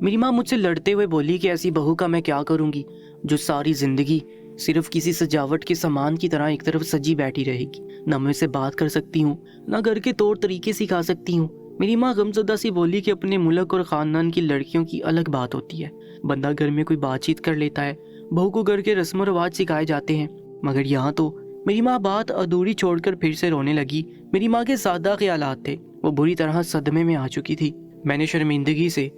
میری ماں مجھ سے لڑتے ہوئے بولی کہ ایسی بہو کا میں کیا کروں گی جو ساری زندگی صرف کسی سجاوٹ کے سامان کی طرح ایک طرف سجی بیٹھی رہے گی، نہ میں اسے بات کر سکتی ہوں، نہ گھر کے طور طریقے سکھا سکتی ہوں۔ میری ماں غمزدہ سی بولی کہ اپنے ملک اور خاندان کی لڑکیوں کی الگ بات ہوتی ہے، بندہ گھر میں کوئی بات چیت کر لیتا ہے، بہو کو گھر کے رسم و رواج سکھائے جاتے ہیں، مگر یہاں تو۔ میری ماں بات ادھوری چھوڑ کر پھر سے رونے لگی۔ میری ماں کے سادہ خیالات تھے، وہ بری طرح صدمے میں آ چکی تھی۔ میں نے شرمندگی سے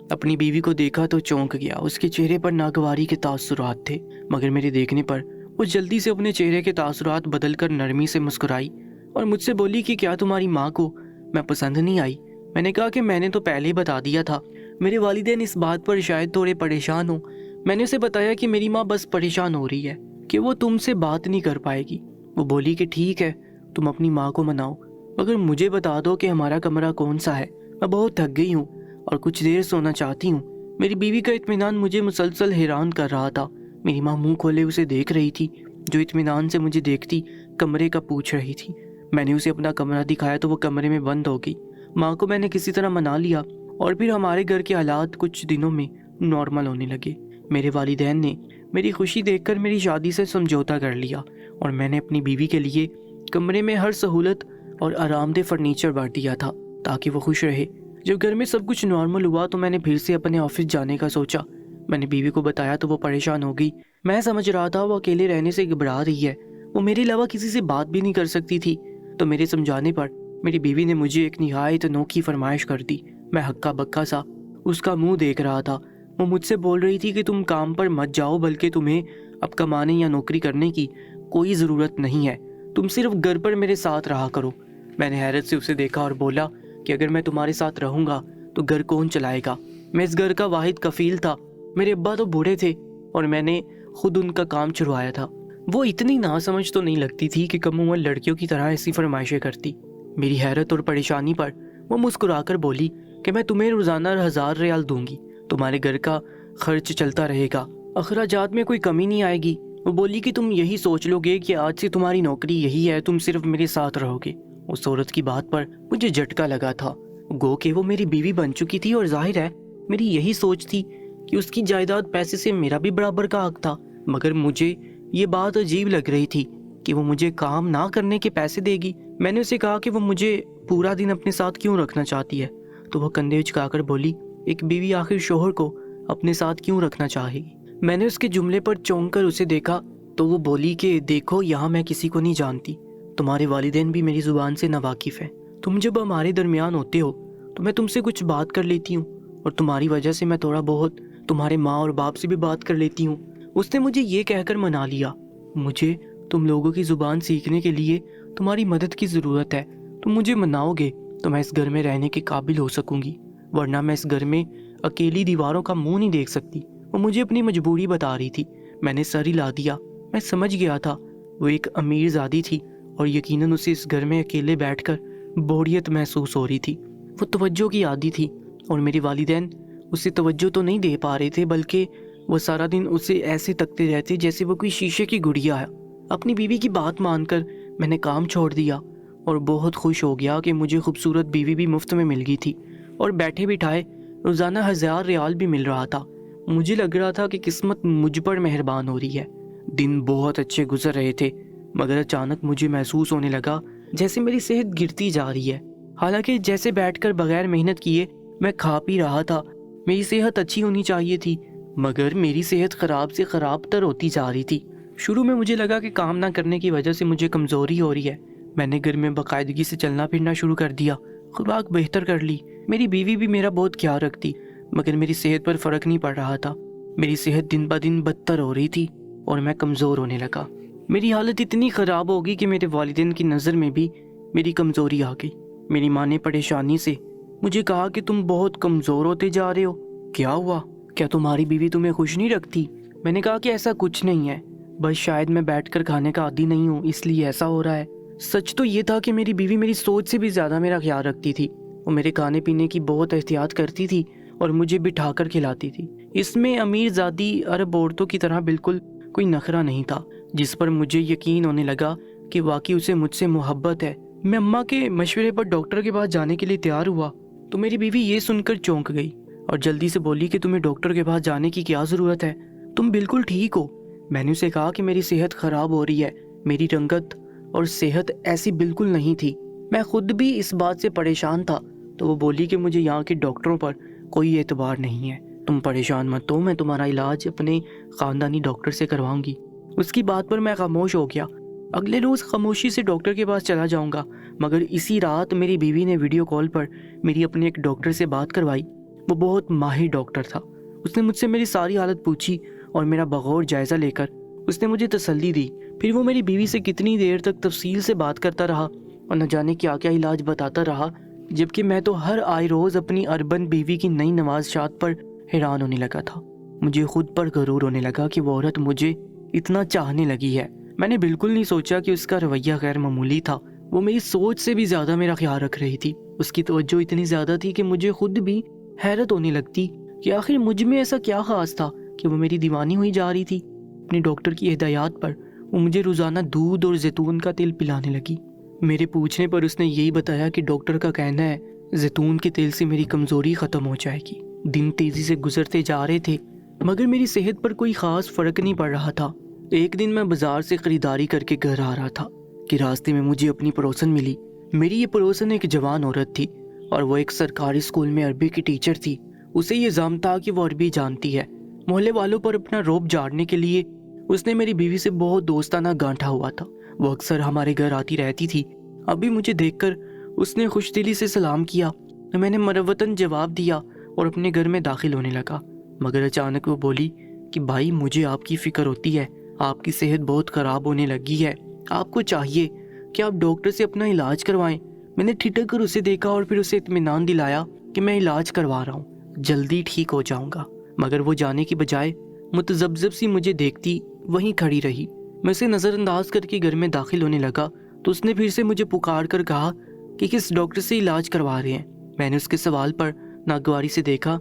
اپنی بیوی کو دیکھا تو چونک گیا۔ اس کے چہرے پر ناگواری کے تاثرات تھے، مگر میرے دیکھنے پر وہ جلدی سے اپنے چہرے کے تاثرات بدل کر نرمی سے مسکرائی اور مجھ سے بولی کہ کیا تمہاری ماں کو میں پسند نہیں آئی؟ میں نے کہا کہ میں نے تو پہلے ہی بتا دیا تھا۔ میرے والدین اس بات پر شاید تھوڑے پریشان ہوں۔ میں نے اسے بتایا کہ میری ماں بس پریشان ہو رہی ہے کہ وہ تم سے بات نہیں کر پائے گی۔ وہ بولی کہ ٹھیک ہے، تم اپنی ماں کو مناؤ، مگر مجھے بتا دو کہ ہمارا کمرہ کون سا ہے، میں بہت تھک گئی ہوں اور کچھ دیر سونا چاہتی ہوں۔ میری بیوی کا اطمینان مجھے مسلسل حیران کر رہا تھا۔ میری ماں منہ کھولے اسے دیکھ رہی تھی، جو اطمینان سے مجھے دیکھتی کمرے کا پوچھ رہی تھی۔ میں نے اسے اپنا کمرہ دکھایا تو وہ کمرے میں بند ہو گئی۔ ماں کو میں نے کسی طرح منا لیا اور پھر ہمارے گھر کے حالات کچھ دنوں میں نارمل ہونے لگے۔ میرے والدین نے میری خوشی دیکھ کر میری شادی سے سمجھوتا کر لیا اور میں نے اپنی بیوی کے لیے کمرے میں ہر سہولت اور آرام دہ فرنیچر بھر دیا تھا تاکہ وہ خوش رہے۔ جب گھر میں سب کچھ نارمل ہوا تو میں نے پھر سے اپنے آفس جانے کا سوچا۔ میں نے بیوی کو بتایا تو وہ پریشان ہو گئی۔ میں سمجھ رہا تھا وہ اکیلے رہنے سے گھبرا رہی ہے، وہ میرے علاوہ کسی سے بات بھی نہیں کر سکتی تھی۔ تو میرے سمجھانے پر میری بیوی نے مجھے ایک نہایت انوکھی فرمائش کر دی۔ میں ہکا بکا سا اس کا منہ دیکھ رہا تھا۔ وہ مجھ سے بول رہی تھی کہ تم کام پر مت جاؤ، بلکہ تمہیں اب کمانے یا نوکری کرنے کی کوئی ضرورت نہیں ہے، تم صرف گھر پر میرے ساتھ رہا کرو۔ میں نے حیرت سے اسے دیکھا اور بولا کہ اگر میں تمہارے ساتھ رہوں گا تو گھر کون چلائے گا؟ میں اس گھر کا واحد کفیل تھا، میرے ابا تو بوڑھے تھے اور میں نے خود ان کا کام چھڑوایا تھا۔ وہ اتنی ناسمجھ تو نہیں لگتی تھی کہ کم عمر لڑکیوں کی طرح ایسی فرمائشیں کرتی۔ میری حیرت اور پریشانی پر وہ مسکرا کر بولی کہ میں تمہیں روزانہ 1000 ریال دوں گی، تمہارے گھر کا خرچ چلتا رہے گا، اخراجات میں کوئی کمی نہیں آئے گی۔ وہ بولی کہ تم یہی سوچ لو گے کہ آج سے تمہاری نوکری یہی ہے، تم صرف میرے ساتھ رہو گے۔ اس عورت کی بات پر مجھے جھٹکا لگا تھا، گو کہ وہ میری بیوی بن چکی تھی اور ظاہر ہے میری یہی سوچ تھی کہ اس کی جائیداد پیسے سے میرا بھی برابر کا حق تھا، مگر مجھے یہ بات عجیب لگ رہی تھی کہ وہ مجھے کام نہ کرنے کے پیسے دے گی۔ میں نے اسے کہا کہ وہ مجھے پورا دن اپنے ساتھ کیوں رکھنا چاہتی ہے، تو وہ کندھے اچکا کر بولی ایک بیوی آخر شوہر کو اپنے ساتھ کیوں رکھنا چاہے گی۔ میں نے اس کے جملے پر چونک کر اسے دیکھا تو وہ بولی کہ دیکھو یہاں میں کسی کو نہیں جانتی، تمہارے والدین بھی میری زبان سے ناواقف ہیں، تم جب ہمارے درمیان ہوتے ہو تو میں تم سے کچھ بات کر لیتی ہوں اور تمہاری وجہ سے میں تھوڑا بہت تمہارے ماں اور باپ سے بھی بات کر لیتی ہوں۔ اس نے مجھے یہ کہہ کر منا لیا، مجھے تم لوگوں کی زبان سیکھنے کے لیے تمہاری مدد کی ضرورت ہے، تم مجھے مناؤ گے تو میں اس گھر میں رہنے کے قابل ہو سکوں گی، ورنہ میں اس گھر میں اکیلی دیواروں کا منہ نہیں دیکھ سکتی۔ وہ مجھے اپنی مجبوری بتا رہی تھی۔ میں نے سر ہلا دیا، میں سمجھ گیا تھا وہ ایک امیر زادی تھی اور یقیناً اسے اس گھر میں اکیلے بیٹھ کر بوریت محسوس ہو رہی تھی۔ وہ توجہ کی عادی تھی اور میرے والدین اسے توجہ تو نہیں دے پا رہے تھے، بلکہ وہ سارا دن اسے ایسے تکتے رہتے جیسے وہ کوئی شیشے کی گڑیا ہے۔ اپنی بیوی کی بات مان کر میں نے کام چھوڑ دیا اور بہت خوش ہو گیا کہ مجھے خوبصورت بیوی بھی مفت میں مل گئی تھی اور بیٹھے بٹھائے روزانہ 1000 ریال بھی مل رہا تھا۔ مجھے لگ رہا تھا کہ قسمت مجھ پر مہربان ہو رہی ہے۔ دن بہت اچھے گزر رہے تھے، مگر اچانک مجھے محسوس ہونے لگا جیسے میری صحت گرتی جا رہی ہے۔ حالانکہ جیسے بیٹھ کر بغیر محنت کیے میں کھا پی رہا تھا، میری صحت اچھی ہونی چاہیے تھی، مگر میری صحت خراب سے خراب تر ہوتی جا رہی تھی۔ شروع میں مجھے لگا کہ کام نہ کرنے کی وجہ سے مجھے کمزوری ہو رہی ہے۔ میں نے گھر میں باقاعدگی سے چلنا پھرنا شروع کر دیا، خوراک بہتر کر لی، میری بیوی بھی میرا بہت خیال رکھتی، مگر میری صحت پر فرق نہیں پڑ رہا تھا۔ میری صحت دن بہ دن بدتر ہو رہی تھی اور میں کمزور ہونے لگا۔ میری حالت اتنی خراب ہو گئی کہ میرے والدین کی نظر میں بھی میری کمزوری آ گئی۔ میری ماں نے پریشانی سے مجھے کہا کہ تم بہت کمزور ہوتے جا رہے ہو، کیا ہوا؟ کیا تمہاری بیوی تمہیں خوش نہیں رکھتی؟ میں نے کہا کہ ایسا کچھ نہیں ہے، بس شاید میں بیٹھ کر کھانے کا عادی نہیں ہوں، اس لیے ایسا ہو رہا ہے۔ سچ تو یہ تھا کہ میری بیوی میری سوچ سے بھی زیادہ میرا خیال رکھتی تھی، وہ میرے کھانے پینے کی بہت احتیاط کرتی تھی اور مجھے بٹھا کر کھلاتی تھی۔ اس میں امیر زادی عرب عورتوں کی طرح بالکل کوئی نخرہ نہیں تھا، جس پر مجھے یقین ہونے لگا کہ واقعی اسے مجھ سے محبت ہے۔ میں اماں کے مشورے پر ڈاکٹر کے پاس جانے کے لیے تیار ہوا تو میری بیوی یہ سن کر چونک گئی۔ اور جلدی سے بولی کہ تمہیں ڈاکٹر کے پاس جانے کی کیا ضرورت ہے، تم بالکل ٹھیک ہو۔ میں نے اسے کہا کہ میری صحت خراب ہو رہی ہے، میری رنگت اور صحت ایسی بالکل نہیں تھی، میں خود بھی اس بات سے پریشان تھا۔ تو وہ بولی کہ مجھے یہاں کے ڈاکٹروں پر کوئی اعتبار نہیں ہے، تم پریشان مت ہو، میں تمہارا علاج اپنے خاندانی ڈاکٹر سے کرواؤں گی۔ اس کی بات پر میں خاموش ہو گیا۔ اگلے روز خاموشی سے ڈاکٹر کے پاس چلا جاؤں گا، مگر اسی رات میری بیوی نے ویڈیو کال پر میری اپنے ایک ڈاکٹر سے بات کروائی۔ وہ بہت ماہر ڈاکٹر تھا۔ اس نے مجھ سے میری ساری حالت پوچھی اور میرا بغور جائزہ لے کر اس نے مجھے تسلی دی۔ پھر وہ میری بیوی سے کتنی دیر تک تفصیل سے بات کرتا رہا اور نہ جانے کیا کیا علاج بتاتا رہا، جبکہ میں تو ہر آئے روز اپنی اربن بیوی کی نئی نوازشات پر حیران ہونے لگا تھا۔ مجھے خود پر غرور ہونے لگا کہ وہ عورت مجھے اتنا چاہنے لگی ہے۔ میں نے بالکل نہیں سوچا کہ اس کا رویہ غیر معمولی تھا، وہ میری سوچ سے بھی زیادہ میرا خیال رکھ رہی تھی۔ اس کی توجہ اتنی زیادہ تھی کہ مجھے خود بھی حیرت ہونے لگتی کہ آخر مجھ میں ایسا کیا خاص تھا کہ وہ میری دیوانی ہوئی جا رہی تھی۔ اپنے ڈاکٹر کی ہدایات پر وہ مجھے روزانہ دودھ اور زیتون کا تیل پلانے لگی۔ میرے پوچھنے پر اس نے یہی بتایا کہ ڈاکٹر کا کہنا ہے زیتون کے تیل سے میری کمزوری ختم ہو جائے گی۔ دن تیزی سے گزرتے جا رہے تھے مگر میری صحت پر کوئی خاص فرق نہیں پڑ رہا تھا۔ ایک دن میں بازار سے خریداری کر کے گھر آ رہا تھا کہ راستے میں مجھے اپنی پڑوسن ملی۔ میری یہ پڑوسن ایک جوان عورت تھی اور وہ ایک سرکاری اسکول میں عربی کی ٹیچر تھی۔ اسے یہ ظلم تھا کہ وہ عربی جانتی ہے۔ محلے والوں پر اپنا رعب جھاڑنے کے لیے اس نے میری بیوی سے بہت دوستانہ گانٹھا ہوا تھا۔ وہ اکثر ہمارے گھر آتی رہتی تھی۔ ابھی مجھے دیکھ کر اس نے خوش دلی سے سلام کیا، میں نے مروتاً جواب دیا اور اپنے گھر میں داخل ہونے لگا۔ مگر اچانک وہ بولی کہ بھائی مجھے آپ کی فکر ہوتی ہے، آپ کی صحت بہت خراب ہونے لگی ہے، آپ کو چاہیے کہ آپ ڈاکٹر سے اپنا علاج کروائیں۔ میں نے ٹھٹک کر اسے دیکھا اور پھر اسے اطمینان دلایا کہ میں علاج کروا رہا ہوں، جلدی ٹھیک ہو جاؤں گا۔ مگر وہ جانے کی بجائے متذبذب سی مجھے دیکھتی وہیں کھڑی رہی۔ میں اسے نظر انداز کر کے گھر میں داخل ہونے لگا تو اس نے پھر سے مجھے پکار کر کہا کہ کس ڈاکٹر سے علاج کروا رہے ہیں۔ میں نے اس کے سوال پر ناگواری سے دیکھا،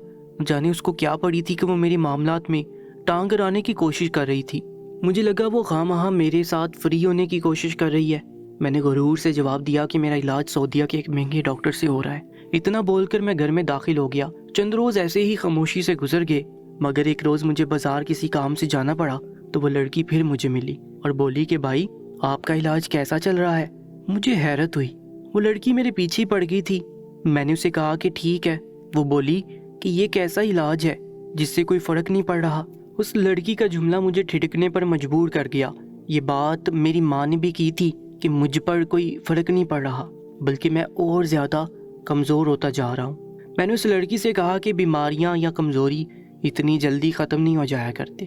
جانے اس کو کیا پڑی تھی کہ وہ میری معاملات میں ٹانگ اڑانے کی کوشش کر رہی تھی۔ مجھے لگا وہ خواہ مخواہ میرے ساتھ فری ہونے کی کوشش کر رہی ہے۔ میں نے غرور سے جواب دیا کہ میرا علاج سعودیہ کے ایک مہنگے ڈاکٹر سے ہو رہا ہے۔ اتنا بول کر میں گھر میں داخل ہو گیا۔ چند روز ایسے ہی خاموشی سے گزر گئے، مگر ایک روز مجھے بازار کسی کام سے جانا پڑا تو وہ لڑکی پھر مجھے ملی اور بولی کہ بھائی آپ کا علاج کیسا چل رہا ہے؟ مجھے حیرت ہوئی، وہ لڑکی میرے پیچھے ہی پڑ گئی تھی۔ میں نے اسے کہا کہ ٹھیک ہے۔ وہ بولی کہ یہ کیسا علاج ہے جس سے کوئی فرق نہیں پڑ رہا؟ اس لڑکی کا جملہ مجھے ٹھٹکنے پر مجبور کر گیا۔ یہ بات میری ماں نے بھی کی تھی کہ مجھ پر کوئی فرق نہیں پڑ رہا، بلکہ میں اور زیادہ کمزور ہوتا جا رہا ہوں۔ میں نے اس لڑکی سے کہا کہ بیماریاں یا کمزوری اتنی جلدی ختم نہیں ہو جایا کرتے،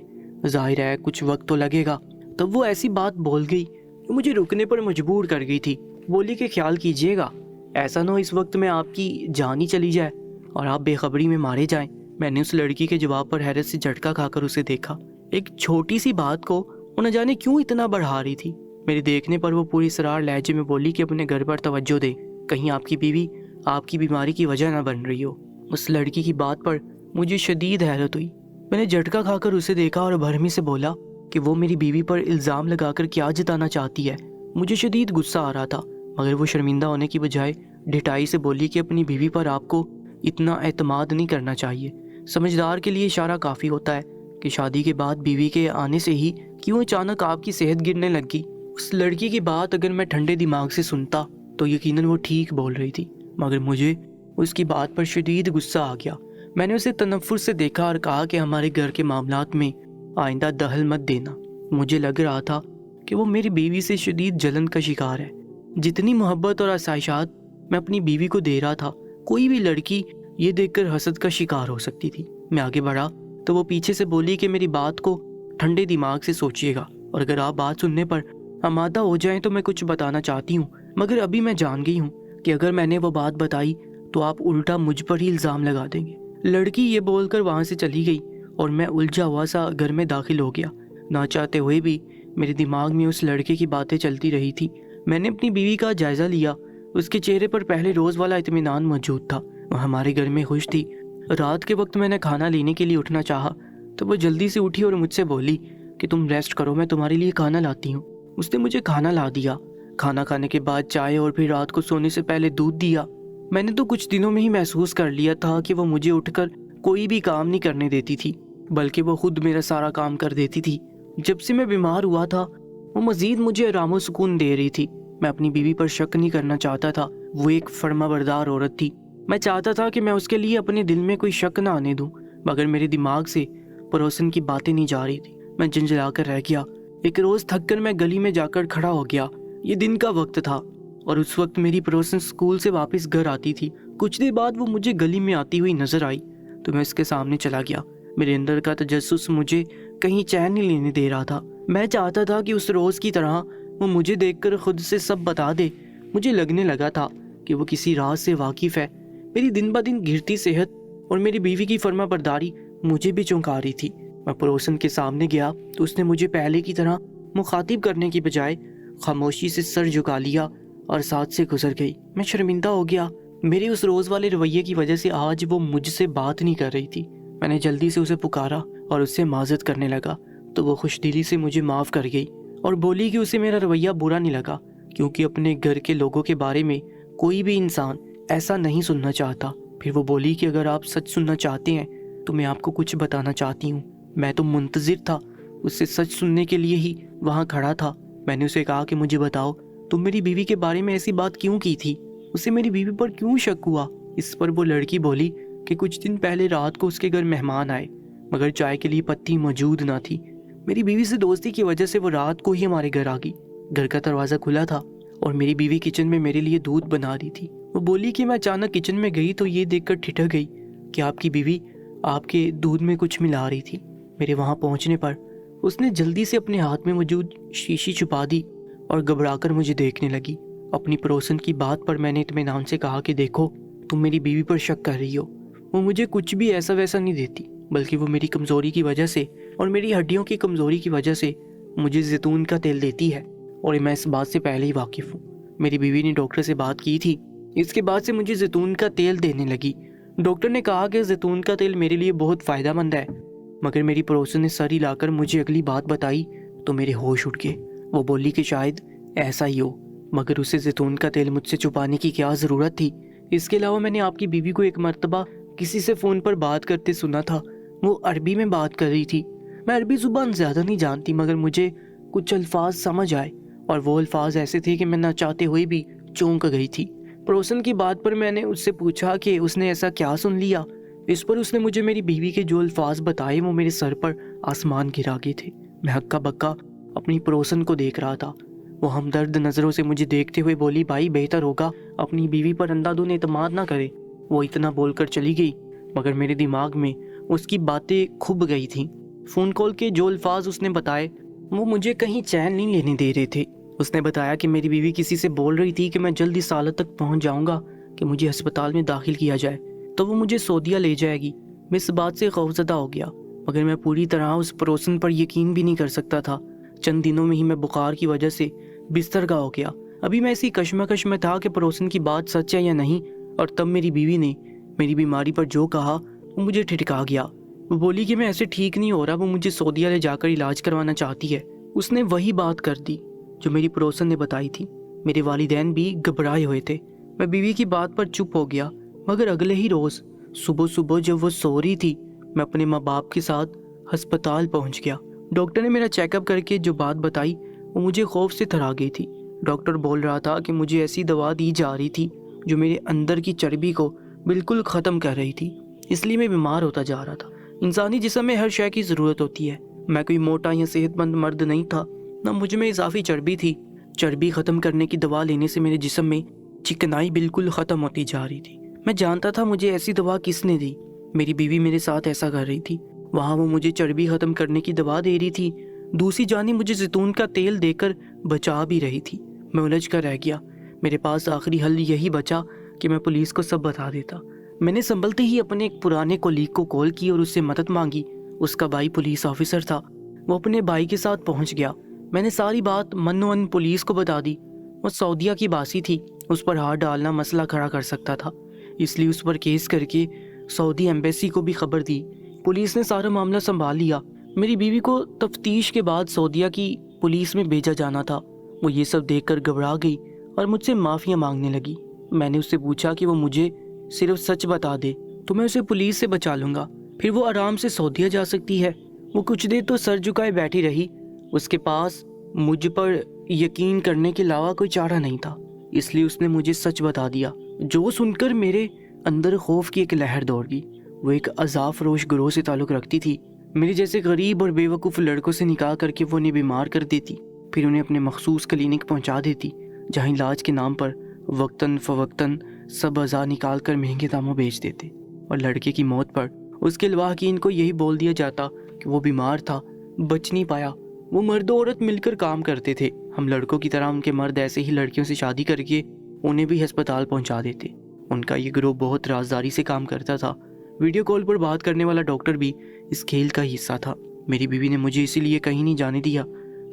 ظاہر ہے کچھ وقت تو لگے گا۔ تب وہ ایسی بات بول گئی جو مجھے رکنے پر مجبور کر گئی تھی۔ بولی کہ خیال کیجیے گا، ایسا نہ ہو اس وقت میں آپ کی جان ہی چلی جائے اور آپ بے خبری میں مارے جائیں۔ میں نے اس لڑکی کے جواب پر حیرت سے جھٹکا کھا کر اسے دیکھا۔ ایک چھوٹی سی بات کو وہ نہ جانے کیوں اتنا بڑھا رہی تھی۔ میرے دیکھنے پر وہ پوری اسرار لہجے میں بولی کہ اپنے گھر پر توجہ دے، کہیں آپ کی بیوی آپ کی بیماری کی وجہ نہ بن رہی ہو۔ اس لڑکی کی بات پر مجھے شدید حیرت ہوئی۔ میں نے جھٹکا کھا کر اسے دیکھا اور بھرمی سے بولا کہ وہ میری بیوی پر الزام لگا کر کیا جتانا چاہتی ہے۔ مجھے شدید غصہ آ رہا تھا، مگر وہ شرمندہ ہونے کی بجائے ڈھٹائی سے بولی کہ اپنی بیوی پر آپ کو اتنا اعتماد نہیں کرنا چاہیے۔ سمجھدار کے لیے اشارہ کافی ہوتا ہے کہ شادی کے بعد بیوی کے آنے سے ہی کیوں اچانک آپ کی صحت گرنے لگی۔ اس لڑکی کی بات اگر میں ٹھنڈے دماغ سے سنتا تو یقیناً وہ ٹھیک بول رہی تھی، مگر مجھے اس کی بات پر شدید غصہ آ گیا۔ میں نے اسے تنفر سے دیکھا اور کہا کہ ہمارے گھر کے معاملات میں آئندہ دخل مت دینا۔ مجھے لگ رہا تھا کہ وہ میری بیوی سے شدید جلن کا شکار ہے۔ جتنی محبت اور آسائشات میں اپنی بیوی کو دے رہا تھا، کوئی بھی لڑکی یہ دیکھ کر حسد کا شکار ہو سکتی تھی۔ میں آگے بڑھا تو وہ پیچھے سے بولی کہ میری بات کو ٹھنڈے دماغ سے سوچیے گا، اور اگر آپ بات سننے پر آمادہ ہو جائیں تو میں کچھ بتانا چاہتی ہوں، مگر ابھی میں جان گئی ہوں کہ اگر میں نے وہ بات بتائی تو آپ الٹا مجھ پر ہی الزام لگا دیں گے۔ لڑکی یہ بول کر وہاں سے چلی گئی اور میں الجھا ہوا سا گھر میں داخل ہو گیا۔ نہ چاہتے ہوئے بھی میرے دماغ میں اس لڑکے کی باتیں چلتی رہی تھی۔ میں نے اپنی بیوی کا جائزہ لیا، اس کے چہرے پر پہلے روز والا اطمینان موجود تھا۔ وہ ہمارے گھر میں خوش تھی۔ رات کے وقت میں نے کھانا لینے کے لیے اٹھنا چاہا تو وہ جلدی سے اٹھی اور مجھ سے بولی کہ تم ریسٹ کرو، میں تمہارے لیے کھانا لاتی ہوں۔ اس نے مجھے کھانا لا دیا۔ کھانا کھانے کے بعد چائے اور پھر رات کو سونے سے پہلے دودھ دیا۔ میں نے تو کچھ دنوں میں ہی محسوس کر لیا تھا کہ وہ مجھے اٹھ کر کوئی بھی کام نہیں کرنے دیتی تھی، بلکہ وہ خود میرا سارا کام کر دیتی تھی۔ جب سے میں بیمار ہوا تھا وہ مزید مجھے آرام و سکون دے رہی تھی۔ میں اپنی بیوی پر شک نہیں کرنا چاہتا تھا، وہ ایک فرما بردار عورت تھی۔ میں چاہتا تھا کہ میں اس کے لیے اپنے دل میں کوئی شک نہ آنے دوں، مگر میرے دماغ سے پڑوسن کی باتیں نہیں جا رہی تھی۔ میں جنجلا کر رہ گیا۔ ایک روز تھک کر میں گلی میں جا کر کھڑا ہو گیا۔ یہ دن کا وقت تھا اور اس وقت میری پڑوسن اسکول سے واپس گھر آتی تھی۔ کچھ دیر بعد وہ مجھے گلی میں آتی ہوئی نظر آئی تو میں اس کے سامنے چلا گیا۔ میرے اندر کا تجسس مجھے کہیں چین نہیں لینے دے رہا تھا۔ میں چاہتا تھا کہ اس روز کی طرح وہ مجھے دیکھ کر خود سے سب بتا دے۔ مجھے لگنے لگا تھا کہ وہ کسی راز سے واقف ہے۔ میری دن بہ دن گرتی صحت اور میری بیوی کی فرما برداری مجھے بھی چونکا رہی تھی۔ میں پڑوسن کے سامنے گیا تو اس نے مجھے پہلے کی طرح مخاطب کرنے کی بجائے خاموشی سے سر جھکا لیا اور ساتھ سے گزر گئی۔ میں شرمندہ ہو گیا۔ میرے اس روز والے رویے کی وجہ سے آج وہ مجھ سے بات نہیں کر رہی تھی۔ میں نے جلدی سے اسے پکارا اور اس سے معذرت کرنے لگا تو وہ خوش دلی سے مجھے معاف کر گئی اور بولی کہ اسے میرا رویہ برا نہیں لگا، کیونکہ اپنے گھر کے لوگوں کے بارے میں کوئی بھی انسان ایسا نہیں سننا چاہتا۔ پھر وہ بولی کہ اگر آپ سچ سننا چاہتے ہیں تو میں آپ کو کچھ بتانا چاہتی ہوں۔ میں تو منتظر تھا، اس سے سچ سننے کے لیے ہی وہاں کھڑا تھا۔ میں نے اسے کہا کہ مجھے بتاؤ تم میری بیوی کے بارے میں ایسی بات کیوں کی تھی؟ اسے میری بیوی پر کیوں شک ہوا؟ اس پر وہ لڑکی بولی کہ کچھ دن پہلے رات کو اس کے گھر مہمان آئے مگر چائے کے لیے پتی موجود نہ تھی۔ میری بیوی سے دوستی کی وجہ سے وہ رات کو ہی ہمارے گھر آ گئی۔ گھر کا دروازہ کھلا تھا اور میری بیوی کچن میں میرے لیے دودھ بنا رہی تھی۔ وہ بولی کہ میں اچانک کچن میں گئی تو یہ دیکھ کر ٹھٹک گئی کہ آپ کی بیوی آپ کے دودھ میں کچھ ملا رہی تھی۔ میرے وہاں پہنچنے پر اس نے جلدی سے اپنے ہاتھ میں موجود شیشی چھپا دی اور گھبرا کر مجھے دیکھنے لگی۔ اپنی پڑوسن کی بات پر میں نے اطمینان سے کہا کہ دیکھو تم میری بیوی پر شک کر رہی ہو، وہ مجھے کچھ بھی ایسا ویسا نہیں دیتی، بلکہ وہ میری کمزوری کی وجہ سے اور میری ہڈیوں کی کمزوری کی وجہ سے مجھے زیتون کا تیل دیتی ہے، اور میں اس بات سے پہلے ہی واقف ہوں۔ میری بیوی نے ڈاکٹر سے بات کی تھی، اس کے بعد سے مجھے زیتون کا تیل دینے لگی۔ ڈاکٹر نے کہا کہ زیتون کا تیل میرے لیے بہت فائدہ مند ہے، مگر میری پڑوسن نے سر ہلا کر مجھے اگلی بات بتائی تو میرے ہوش اٹھ گئے۔ وہ بولی کہ شاید ایسا ہی ہو، مگر اسے زیتون کا تیل مجھ سے چھپانے کی کیا ضرورت تھی؟ اس کے علاوہ میں نے آپ کی بیوی کو ایک مرتبہ کسی سے فون پر بات کرتے سنا تھا، وہ عربی میں بات کر رہی تھی۔ میں عربی زبان زیادہ نہیں جانتی، مگر مجھے کچھ الفاظ سمجھ آئے اور وہ الفاظ ایسے تھے کہ میں نہ چاہتے ہوئے بھی چونک گئی تھی۔ پڑوسن کی بات پر میں نے اس سے پوچھا کہ اس نے ایسا کیا سن لیا۔ اس پر اس نے مجھے میری بیوی کے جو الفاظ بتائے وہ میرے سر پر آسمان گرا گئے تھے۔ میں ہکا بکا اپنی پڑوسن کو دیکھ رہا تھا۔ وہ ہمدرد نظروں سے مجھے دیکھتے ہوئے بولی بھائی بہتر ہوگا اپنی بیوی پر اندھا دھند اعتماد نہ کرے۔ وہ اتنا بول کر چلی گئی، مگر میرے دماغ میں اس کی باتیں کھب گئی تھیں۔ فون کال کے جو الفاظ اس نے بتائے وہ مجھے کہیں چین نہیں لینے دے رہے تھے۔ اس نے بتایا کہ میری بیوی کسی سے بول رہی تھی کہ میں جلدی سالت تک پہنچ جاؤں گا کہ مجھے ہسپتال میں داخل کیا جائے تو وہ مجھے سعودیہ لے جائے گی۔ میں اس بات سے خوفزدہ ہو گیا، مگر میں پوری طرح اس پڑوسن پر یقین بھی نہیں کر سکتا تھا۔ چند دنوں میں ہی میں بخار کی وجہ سے بسترگاہ ہو گیا۔ ابھی میں اسی کشمکش میں تھا کہ پڑوسن کی بات سچ ہے یا نہیں، اور تب میری بیوی نے میری بیماری پر جو کہا وہ مجھے ٹھٹکا گیا۔ وہ بولی کہ میں ایسے ٹھیک نہیں ہو رہا، وہ مجھے سعودیہ لے جا کر علاج کروانا چاہتی ہے۔ اس نے وہی بات کر دی جو میری پڑوسن نے بتائی تھی۔ میرے والدین بھی گھبرائے ہوئے تھے۔ میں بیوی کی بات پر چپ ہو گیا، مگر اگلے ہی روز صبح صبح جب وہ سو رہی تھی میں اپنے ماں باپ کے ساتھ ہسپتال پہنچ گیا۔ ڈاکٹر نے میرا چیک اپ کر کے جو بات بتائی وہ مجھے خوف سے تھرا گئی تھی۔ ڈاکٹر بول رہا تھا کہ مجھے ایسی دوا دی جا رہی تھی جو میرے اندر کی چربی کو بالکل ختم کر رہی تھی، اس لیے میں بیمار ہوتا جا رہا تھا۔ انسانی جسم میں ہر شے کی ضرورت ہوتی ہے۔ میں کوئی موٹا یا صحت مند مرد نہیں تھا، نہ مجھ میں اضافی چربی تھی۔ چربی ختم کرنے کی دوا لینے سے میرے جسم میں چکنائی بالکل ختم ہوتی جا رہی تھی۔ میں جانتا تھا مجھے ایسی دوا کس نے دی، میری بیوی میرے ساتھ ایسا کر رہی تھی۔ وہاں وہ مجھے چربی ختم کرنے کی دوا دے رہی تھی، دوسری جانب مجھے زیتون کا تیل دے کر بچا بھی رہی تھی۔ میں الجھ کر رہ گیا۔ میرے پاس آخری حل یہی بچا کہ میں پولیس کو سب بتا دیتا۔ میں نے سنبھلتے ہی اپنے ایک پرانے کولیگ کو کال کی اور اس سے مدد مانگی۔ اس کا بھائی پولیس آفیسر تھا، وہ اپنے بھائی کے ساتھ پہنچ گیا۔ میں نے ساری بات من و ان پولیس کو بتا دی۔ وہ سعودیہ کی باسی تھی، اس پر ہاتھ ڈالنا مسئلہ کھڑا کر سکتا تھا، اس لیے اس پر کیس کر کے سعودی ایمبیسی کو بھی خبر دی۔ پولیس نے سارا معاملہ سنبھال لیا۔ میری بیوی کو تفتیش کے بعد سعودیہ کی پولیس میں بھیجا جانا تھا۔ وہ یہ سب دیکھ کر گھبرا گئی اور مجھ سے معافیاں مانگنے لگی۔ میں نے اس سے پوچھا کہ وہ مجھے صرف سچ بتا دے تو میں اسے پولیس سے بچا لوں گا۔ پھر وہ آرام سے سعودیہ جا سکتی ہے۔ وہ کچھ دیر تو سر جھکائے بیٹھی رہی۔ اس کے پاس مجھ پر یقین کرنے کے علاوہ کوئی چارہ نہیں تھا، اس لیے اس نے مجھے سچ بتا دیا، جو سن کر میرے اندر خوف کی ایک لہر دوڑ گئی۔ وہ ایک عذاب فروش گروہ سے تعلق رکھتی تھی۔ میرے جیسے غریب اور بے وقوف لڑکوں سے نکاح کر کے وہ انہیں بیمار کر دیتی، پھر انہیں اپنے مخصوص کلینک پہنچا دیتی، جہاں علاج کے نام پر وقتاً فوقتاً سب اعضاء نکال کر مہنگے داموں بیچ دیتے، اور لڑکے کی موت پر اس کے لواحقین کو یہی بول دیا جاتا کہ وہ بیمار تھا، بچ نہیں پایا۔ وہ مرد و عورت مل کر کام کرتے تھے۔ ہم لڑکوں کی طرح ان کے مرد ایسے ہی لڑکیوں سے شادی کر کے انہیں بھی ہسپتال پہنچا دیتے۔ ان کا یہ گروہ بہت رازداری سے کام کرتا تھا۔ ویڈیو کال پر بات کرنے والا ڈاکٹر بھی اس کھیل کا حصہ تھا۔ میری بیوی نے مجھے اسی لیے کہیں نہیں جانے دیا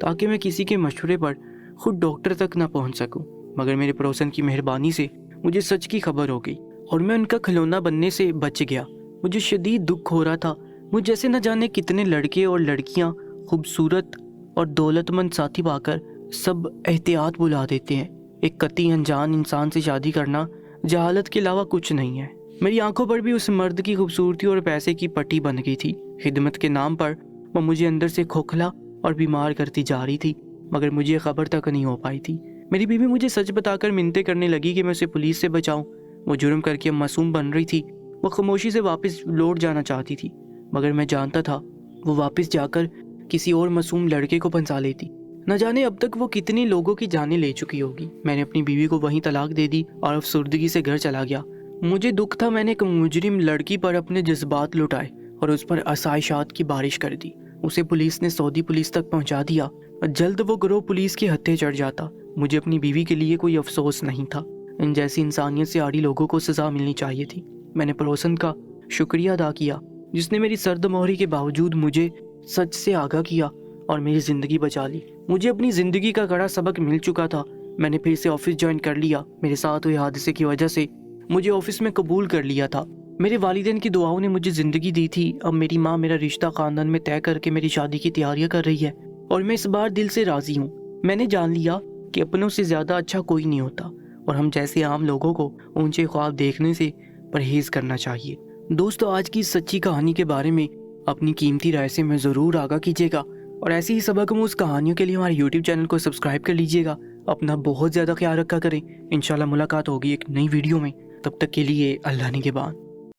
تاکہ میں کسی کے مشورے پر خود ڈاکٹر تک نہ پہنچ سکوں، مگر میرے پڑوسن کی مہربانی سے مجھے سچ کی خبر ہو گئی اور میں ان کا کھلونا بننے سے بچ گیا۔ مجھے شدید دکھ ہو رہا تھا، مجھ جیسے نہ جانے کتنے لڑکے اور لڑکیاں خوبصورت اور دولت مند ساتھی پا کر سب احتیاط بلا دیتے ہیں۔ ایک قطعی انجان انسان سے شادی کرنا جہالت کے علاوہ کچھ نہیں ہے۔ میری آنکھوں پر بھی اس مرد کی خوبصورتی اور پیسے کی پٹی بن گئی تھی۔ خدمت کے نام پر وہ مجھے اندر سے کھوکھلا اور بیمار کرتی جا رہی تھی، مگر مجھے خبر تک نہیں ہو پائی تھی۔ میری بیوی مجھے سچ بتا کر منتیں کرنے لگی کہ میں اسے پولیس سے بچاؤں۔ وہ جرم کر کے معصوم بن رہی تھی۔ وہ خاموشی سے واپس لوٹ جانا چاہتی تھی، مگر میں جانتا تھا وہ واپس جا کر کسی اور معصوم لڑکے کو پھنسا لیتی۔ نہ جانے اب تک وہ کتنی لوگوں کی جانیں لے چکی ہوگی۔ میں نے اپنی بیوی کو وہیں طلاق دے دی اور افسردگی سے گھر چلا گیا۔ مجھے دکھ تھا میں نے ایک مجرم لڑکی پر اپنے جذبات لٹائے اور اس پر آسائشات کی بارش کر دی۔ اسے پولیس نے سعودی پولیس تک پہنچا دیا۔ جلد وہ گروہ پولیس کے ہتھے چڑھ جاتا۔ مجھے اپنی بیوی کے لیے کوئی افسوس نہیں تھا۔ ان جیسی انسانیت سے آڑی لوگوں کو سزا ملنی چاہیے تھی۔ میں نے پڑوسن کا شکریہ ادا کیا جس نے میری سرد مہری کے باوجود مجھے سچ سے آگاہ کیا اور میری زندگی بچا لی۔ مجھے اپنی زندگی کا کڑا سبق مل چکا تھا۔ میں نے پھر سے آفس جوائن کر لیا۔ میرے ساتھ ہوئے حادثے کی وجہ سے مجھے آفس میں قبول کر لیا تھا۔ میرے والدین کی دعاؤں نے مجھے زندگی دی تھی۔ اب میری ماں میرا رشتہ خاندان میں طے کر کے میری شادی کی تیاریاں کر رہی ہے اور میں اس بار دل سے راضی ہوں۔ میں نے جان لیا کہ اپنوں سے زیادہ اچھا کوئی نہیں ہوتا اور ہم جیسے عام لوگوں کو اونچے خواب دیکھنے سے پرہیز کرنا چاہیے۔ دوستو، آج کی سچی کہانی کے بارے میں اپنی قیمتی رائے سے میں ضرور آگاہ کیجیے گا اور ایسی ہی سبق اس کہانیوں کے لیے ہمارے یوٹیوب چینل کو سبسکرائب کر لیجیے گا۔ اپنا بہت زیادہ خیال رکھا کریں۔ انشاءاللہ ملاقات ہوگی ایک نئی ویڈیو میں، تب تک کے لیے اللہ نگہبان۔